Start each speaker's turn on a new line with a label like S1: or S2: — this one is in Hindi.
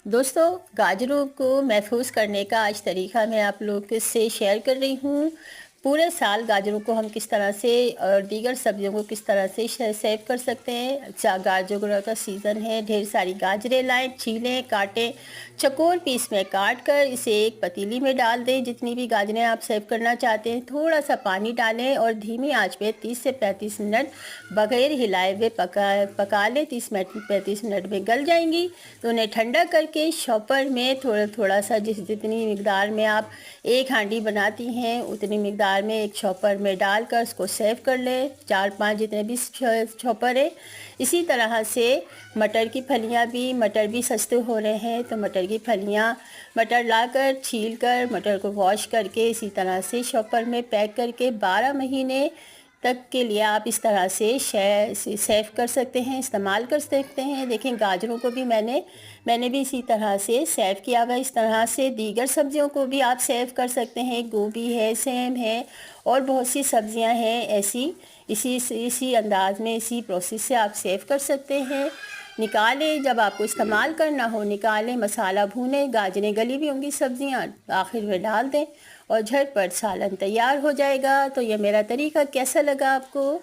S1: दोस्तों, गाजरों को महफूज करने का आज तरीका मैं आप लोग से शेयर कर रही हूँ। पूरे साल गाजरों को हम किस तरह से और दीगर सब्जियों को किस तरह से सेव कर सकते हैं। गाजरों का सीज़न है, ढेर सारी गाजरें लाएं, छीलें, काटें, चौकोर पीस में काट कर इसे एक पतीली में डाल दें। जितनी भी गाजरें आप सेव करना चाहते हैं, थोड़ा सा पानी डालें और धीमी आंच पे 30 से 35 मिनट बगैर हिलाए हुए पका लें। 30 मिनट में गल जाएंगी तो उन्हें ठंडा करके शॉपर में थोड़ा थोड़ा सा जितनी मिकदार में आप एक हांडी बनाती हैं उतनी मिकदार में एक शॉपर में डालकर उसको सेव कर लें। 4-5 जितने भी शॉपर है। इसी तरह से मटर भी सस्ते हो रहे हैं, तो मटर की फलियाँ मटर लाकर छील कर मटर को वॉश करके इसी तरह से शॉपर में पैक करके 12 महीने तक के लिए आप इस तरह से सेव कर सकते हैं, इस्तेमाल कर सकते हैं। देखें, गाजरों को भी मैंने भी इसी तरह से सेव किया हुआ। इस तरह से दीगर सब्जियों को भी आप सेव कर सकते हैं। गोभी है, सेम है और बहुत सी सब्जियां हैं ऐसी। इसी अंदाज में, इसी प्रोसेस से आप सेव कर सकते हैं। निकालें, जब आपको इस्तेमाल करना हो निकालें, मसाला भूनें, गाजरें गली हुई होंगी, सब्जियां आखिर में डाल दें और झटपट सालन तैयार हो जाएगा। तो ये मेरा तरीका कैसा लगा आपको?